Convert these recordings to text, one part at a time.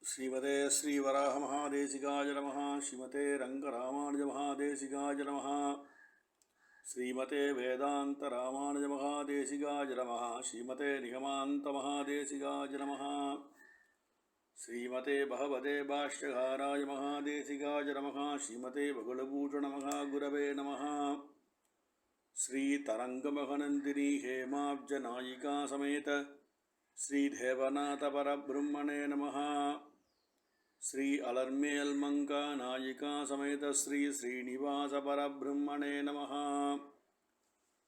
श्रीमते श्रीवराहमहादेशिकाय नमः। श्रीमते रङ्गरामानुजमहादेशिकाय नमः। श्रीमते वेदान्तरामानुजमहादेशिकाय नमः। श्रीमते निगमान्तमहादेशिकाय नमः। श्रीमते भगवते भाष्यकाराय महादेशिकाय नमः। श्रीमते बगुलभूषणमहागुरवे नमः। श्रीतरङ्गमहनन्दिनी हेमाब्जनायिका समेत श्रीदेवनाथपरब्रह्मणे नमः। श्री अलर्मेल्मङ्का नायिका समेत श्री श्रीनिवासपरब्रह्मणे नमः।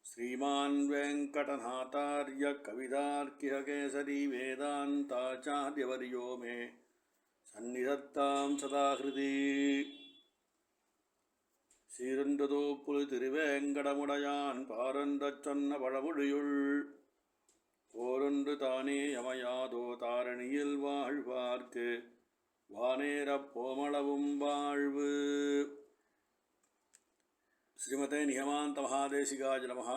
श्रीमान् वेङ्कटनाथार्य कवितार्किहकेसरी वेदान्ताचार्यवर्यो मे सन्निधत्तां सदा हृदि। சீரந்ததோப்புல் திருவேங்கடமுடையான் பாரந்தச் சொன்ன பழமொழியுள் போரொன்று தானே யமையாதோ தாரணியில் வாழ்வார்க்கு வானேரப் போமளவும் வாழ்வு. ஸ்ரீமதே நிகமாந்த மகாதேசிகாய நமஹ.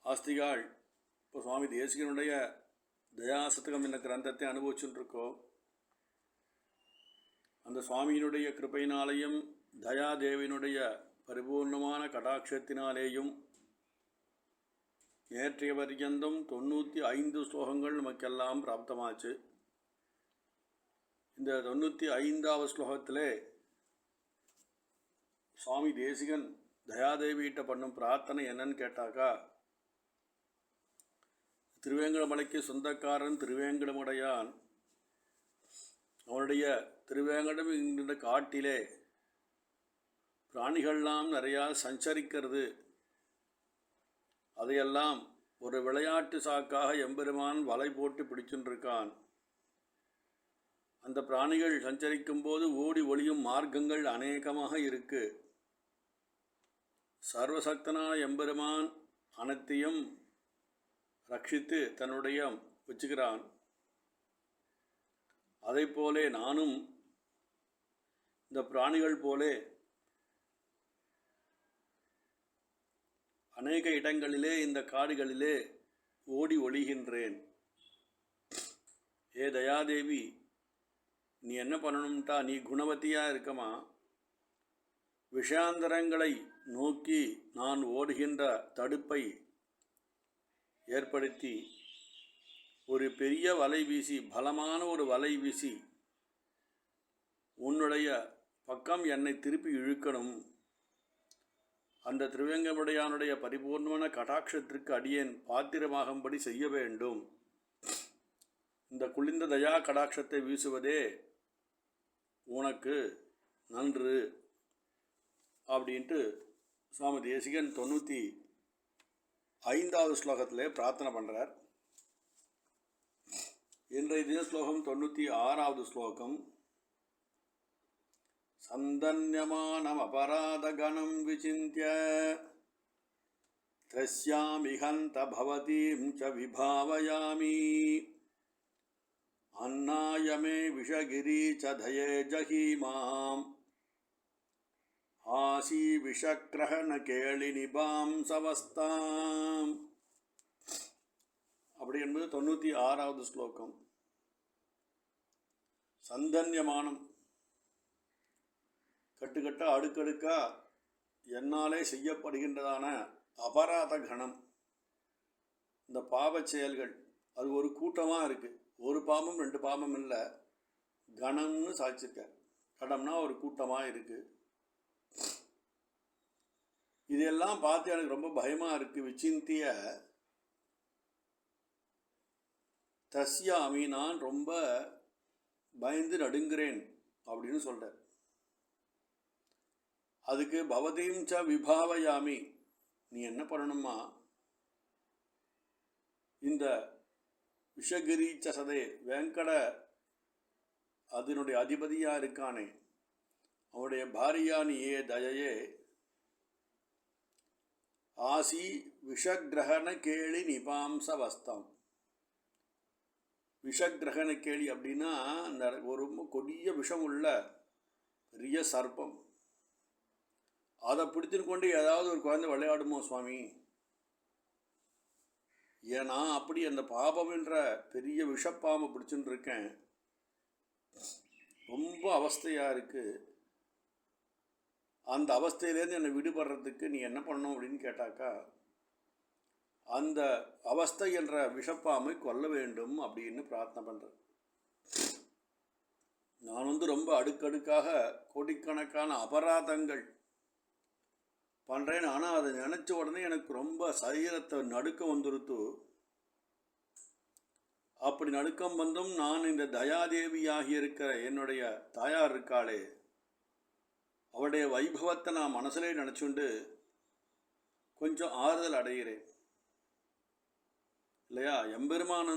ஆஸ்திகாள் இப்போ சுவாமி தேசிகனுடைய தயாசதகம் என்ற கிரந்தத்தை அனுபவிச்சுருக்கோம். அந்த சுவாமியினுடைய கிருபையினாலேயும் தயாதேவியினுடைய பரிபூர்ணமான கடாட்சத்தினாலேயும் நேற்றைய பர்யந்தம் 95 ஸ்லோகங்கள் நமக்கெல்லாம் பிராப்தமாச்சு. இந்த 95வது ஸ்லோகத்திலே சுவாமி தேசிகன் தயாதேவியிட்ட பண்ணும் பிரார்த்தனை என்னன்னு கேட்டாக்கா, திருவேங்கடமலைக்கு சொந்தக்காரன் திருவேங்கடமுடையான் அவனுடைய திருவேங்கடம் என்கின்ற காட்டிலே பிராணிகள்லாம் நிறையா சஞ்சரிக்கிறது. அதையெல்லாம் ஒரு விளையாட்டு சாக்காக எம்பெருமான் வலை போட்டு பிடிச்சுருக்கான். அந்த பிராணிகள் சஞ்சரிக்கும் போது ஓடி ஒளியும் மார்க்கங்கள் அநேகமாக இருக்கு. சர்வசக்தனான எம்பெருமான் அனைத்தையும் ரட்சித்து தன்னுடைய வச்சுக்கிறான். அதை போலே நானும் இந்த பிராணிகள் போலே அநேக இடங்களிலே இந்த காடுகளிலே ஓடி ஒளிகின்றேன். ஏ தயாதேவி, நீ என்ன பண்ணணும்ட்டா, நீ குணவதியாக இருக்கமா, விஷயாந்தரங்களை நோக்கி நான் ஓடுகின்ற தடுப்பை ஏற்படுத்தி ஒரு பெரிய வலை வீசி, பலமான ஒரு வலை வீசி உன்னுடைய பக்கம் என்னை திருப்பி இழுக்கணும். அந்த திருவேங்கமுடையானுடைய பரிபூர்ணமான கடாட்சத்திற்கு அடியேன் பாத்திரமாகும்படி செய்ய வேண்டும். இந்த குளிர்ந்த தயா கடாட்சத்தை வீசுவதே உனக்கு நன்று அப்படின்ட்டு சுவாமி தேசிகன் 95வது ஸ்லோகத்திலே பிரார்த்தனை பண்ணுறார். இன்றைய தின ஸ்லோகம் 96வது ஸ்லோகம். சந்தன்யமானம் அபராதகணம் விசிந்திய தஸ்யாமிஹந்த பவதீம் ச விபாவயாமி அன்னாயமே விஷகிரி ச தயே ஜஹீமாம் ஆசி விஷக்ரஹண கேளி நிபாம் சவஸ்தாம். அப்படி என்பது 96வது ஸ்லோகம். சந்தன்யமானம், கட்டுக்கட்டா அடுக்கடுக்கா என்னாலே செய்யப்படுகின்றதான அபராத கணம், இந்த பாவச் செயல்கள், அது ஒரு கூட்டமாக இருக்குது. ஒரு பாவம் 2 பாவம் இல்லை, கணம்னு சாட்சிருக்க. கடம்னா ஒரு கூட்டமாக இருக்குது. இதெல்லாம் பார்த்து எனக்கு ரொம்ப பயமாக இருக்குது. விசிந்திய தஸ்யாமி, நான் ரொம்ப பயந்து நடுங்கிறேன் அப்படின்னு சொல்கிறார். அதுக்கு பவதீம் ச விபாவயாமி, நீ என்ன பண்ணணுமா, இந்த விஷகிரி சசதே வேங்கட அதனுடைய அதிபதியாக இருக்கானே அவனுடைய பாரியா நீயே தயையே, ஆசி விஷகிரகண கேளி நிபாம்ச வஸ்தம். விஷகிரகண கேளி அப்படின்னா அந்த ஒரு கொடிய விஷம் உள்ள பெரிய சர்ப்பம். அதை பிடித்துன்னு கொண்டு ஏதாவது ஒரு குழந்தை விளையாடுமோ சுவாமி? ஏன்னா அப்படி அந்த பாபம் என்ற பெரிய விஷப்பாம்பை பிடிச்சுட்டு இருக்கேன். ரொம்ப அவஸ்தையாக இருக்குது. அந்த அவஸ்தையிலேருந்து என்னை விடுபடுறதுக்கு நீ என்ன பண்ணணும் அப்படின்னு கேட்டாக்கா, அந்த அவஸ்தை என்ற விஷப்பாம்பை கொல்ல வேண்டும் அப்படின்னு பிரார்த்தனை பண்ணுறேன். நான் ரொம்ப அடுக்கடுக்காக கோடிக்கணக்கான அபராதங்கள் பண்ணுறேன். ஆனால் அதை நினச்ச உடனே எனக்கு ரொம்ப சரீரத்தை நடுக்கம் வந்துருத்து. அப்படி நடுக்கம் வந்தும் நான் இந்த தயாதேவியாகி இருக்கிற என்னுடைய தாயார் இருக்காளே, அவருடைய வைபவத்தை நான் மனசிலே நினச்சுண்டு கொஞ்சம் ஆறுதல் அடைகிறேன் இல்லையா. எம்பெருமான்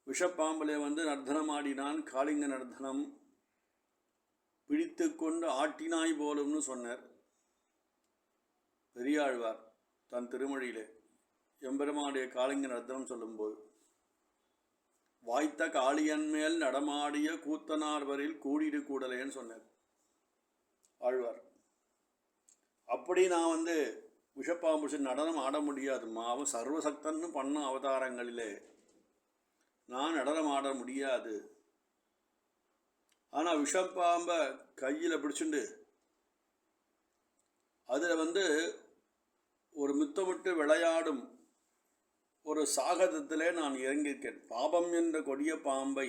விஷப்பாம்பிலே நர்த்தனம் ஆடினான். காளிங்க நர்த்தனம் பிடித்து கொண்டு ஆட்டினாய் போலும்னு சொன்னார் பெரியாழ்வார் தன் திருமொழியிலே. எம்பெருமானுடைய காளிங்க நர்த்தனம் சொல்லும்போது, வாய்த்த காளியன் மேல் நடமாடிய கூத்தனார்வரில் கூடிடு கூடலேன்னு சொன்னார் ஆழ்வார். அப்படி நான் விஷப்பாம்பு நடனம் ஆட முடியாதுமா. அவன் சர்வசக்தன்னு பண்ண அவதாரங்களிலே நான் நடனம் ஆட முடியாது. ஆனால் விஷப்பாம்பை கையில் பிடிச்சுண்டு அதில் ஒரு முத்தமிட்டு விளையாடும் ஒரு சாகதத்திலே நான் இறங்கியிருக்கேன். பாபம் என்ற கொடிய பாம்பை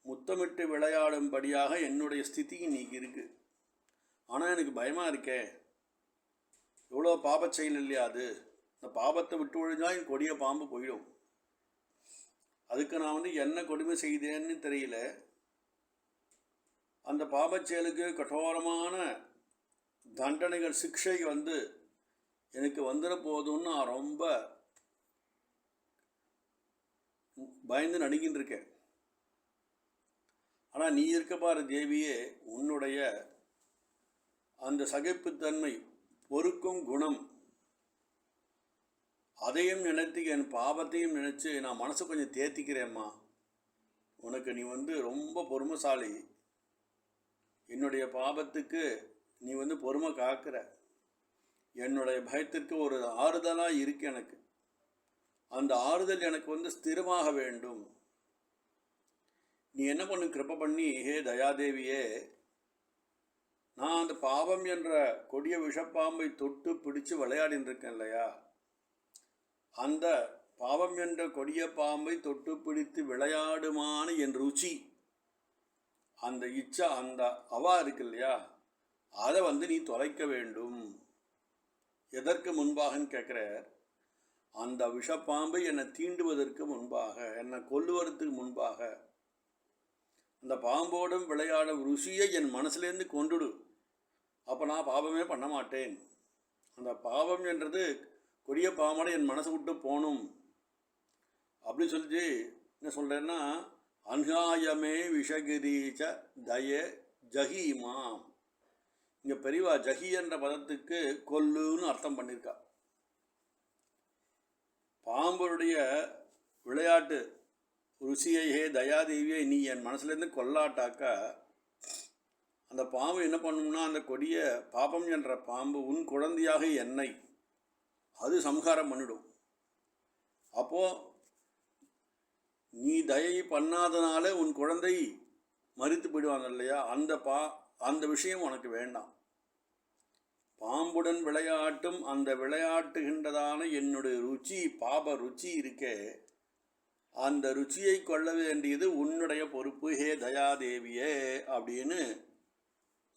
முத்தமிட்டு விளையாடும்படியாக என்னுடைய ஸ்திதி இன்னைக்கு இருக்குது. ஆனால் எனக்கு பயமாக இருக்கே, எவ்வளோ பாபச் செயல் இல்லையா அது. இந்த பாபத்தை விட்டு ஒழிஞ்சால் என் கொடிய பாம்பு போயிடும். அதுக்கு நான் என்ன கொடுமை செய்தேன்னு தெரியல. அந்த பாபச் செயலுக்கு கठोरமான தண்டனைகள் சிக்ஷை எனக்கு வந்துட போதும்னு நான் ரொம்ப பயந்து நடுங்கின்னு இருக்கேன். ஆனால் நீ இருக்க பாரு தேவியே, உன்னுடைய அந்த சகிப்புத்தன்மை, பொறுக்கும் குணம், அதையும் நினைத்து என் பாபத்தையும் நினச்சி நான் மனசை கொஞ்சம் தேர்த்திக்கிறேம்மா. உனக்கு நீ ரொம்ப பொறுமைசாலி. என்னுடைய பாபத்துக்கு நீ பொறுமை காக்கிற. என்னுடைய பயத்திற்கு ஒரு ஆறுதலாக இருக்கு எனக்கு. அந்த ஆறுதல் எனக்கு ஸ்திரமாக வேண்டும். நீ என்ன பண்ணு, கிருபை பண்ணி ஹே தயாதேவியே, நான் அந்த பாவம் என்ற கொடிய விஷப்பாம்பை தொட்டு பிடிச்சு விளையாடின்னு இருக்கேன் இல்லையா, அந்த பாவம் என்ற கொடிய பாம்பை தொட்டு பிடித்து விளையாடுமான என் ருச்சி, அந்த இச்சா, அந்த அவா இருக்கு இல்லையா, அதை நீ தொலைக்க வேண்டும். எதற்கு முன்பாகன்னு கேட்குறார். அந்த விஷப்பாம்பை என்னை தீண்டுவதற்கு முன்பாக, என்னை கொல்லுவதற்கு முன்பாக அந்த பாம்போடும் விளையாடும் ருசியை என் மனசுலேருந்து கொண்டுடு. அப்போ நான் பாவமே பண்ண மாட்டேன். அந்த பாவம் என்றது கொடிய பாம்போட என் மனசை விட்டு போகணும் அப்படின்னு சொல்லி என்ன சொல்கிறேன்னா, அன்ஹாயமே விஷகிரீச்ச தய ஜஹீமாம். இங்கே பெரியவா ஜஹி என்ற பதத்துக்கு கொல்லுன்னு அர்த்தம் பண்ணியிருக்கா. பாம்புடைய விளையாட்டு ருசியை ஹே தயாதேவியை நீ என் மனசுலேருந்து கொல்லாட்டாக்கா, அந்த பாம்பு என்ன பண்ணும்னா, அந்த கொடிய பாபம் என்ற பாம்பு உன் குழந்தையாக என்னை அது சம்ஹாரம் பண்ணிடும். அப்போது நீ தயை பண்ணாதனால உன் குழந்தை மரித்து போயிடுவாங்க இல்லையா, அந்த விஷயம் உனக்கு வேண்டாம். பாம்புடன் விளையாட்டும் அந்த விளையாட்டுகின்றதான என்னுடைய ருச்சி, பாப ருச்சி இருக்கே, அந்த ருச்சியை கொள்ள வேண்டியது உன்னுடைய பொறுப்பு ஹே தயாதேவியே அப்படின்னு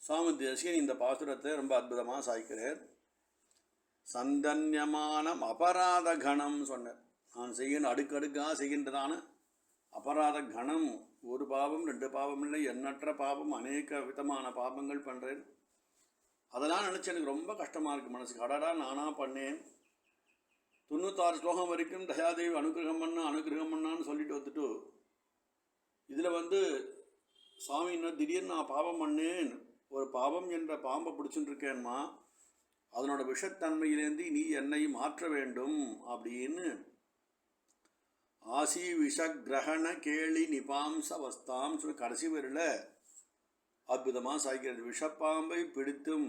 சுவாமி தேசிகன் இந்த பாசுரத்தை ரொம்ப அற்புதமாக சாய்க்கிறார். சந்தன்யமான அபராத கணம் சொன்னார். நான் செய்யணும் அடுக்கடுக்காக செய்கின்றதான அபராத கணம், ஒரு பாவம் ரெண்டு பாவம் இல்லை, எண்ணற்ற பாவம், அநேக விதமான பாவங்கள் பண்ணுறேன். அதெல்லாம் நினச்சி எனக்கு ரொம்ப கஷ்டமாக இருக்குது மனசுக்கு. அடடா நானாக பண்ணேன். 96 ஸ்லோகம் வரைக்கும் தயாதேவி அனுகிரகம் பண்ணான்னு சொல்லிட்டு வந்துட்டு, இதில் சுவாமி இன்னும் திடீர்னு நான் பாவம் பண்ணேன், ஒரு பாவம் என்ற பாம்பை பிடிச்சுட்டு இருக்கேன்மா, அதனோட விஷத்தன்மையிலேருந்து நீ என்னை மாற்ற வேண்டும் அப்படின்னு ஆசி விஷகிரகண கேளி நிபாம்ச வஸ்தாம் சொல்லி கடைசி வரையில் அற்புதமாக சாய்க்கிறது. விஷப்பாம்பை பிடித்தும்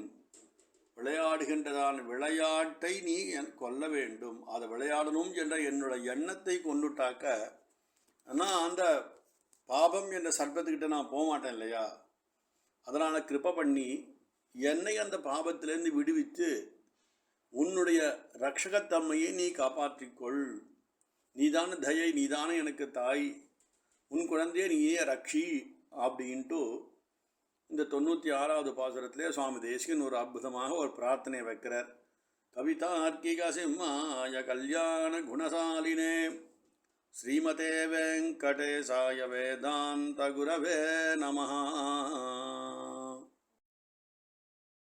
விளையாடுகின்றதான விளையாட்டை நீ கொல்ல வேண்டும், அதை விளையாடணும் என்ற என்னோட எண்ணத்தை கொண்டுட்டாக்க ஆனால் அந்த பாபம் என்ற சர்ப்பத்துக்கிட்ட நான் போக மாட்டேன் இல்லையா. அதனால் கிருபை பண்ணி என்னை அந்த பாபத்திலேருந்து விடுவித்து உன்னுடைய ரட்சகத்தன்மையை நீ காப்பாற்றிக்கொள். நீதான தயை, நீதானே எனக்கு தாய், உன் குழந்தையை நீயே ரக்ஷி அப்படின்ட்டு இந்த 96வது பாசுரத்திலே சுவாமி தேசிகன் ஒரு அற்புதமாக ஒரு பிரார்த்தனை வைக்கிறார். கவிதார்க்கிக சிம்மாய கல்யாண குணசாலினே ஸ்ரீமதே வெங்கடேசாய வேதாந்த குரவே நமஹ.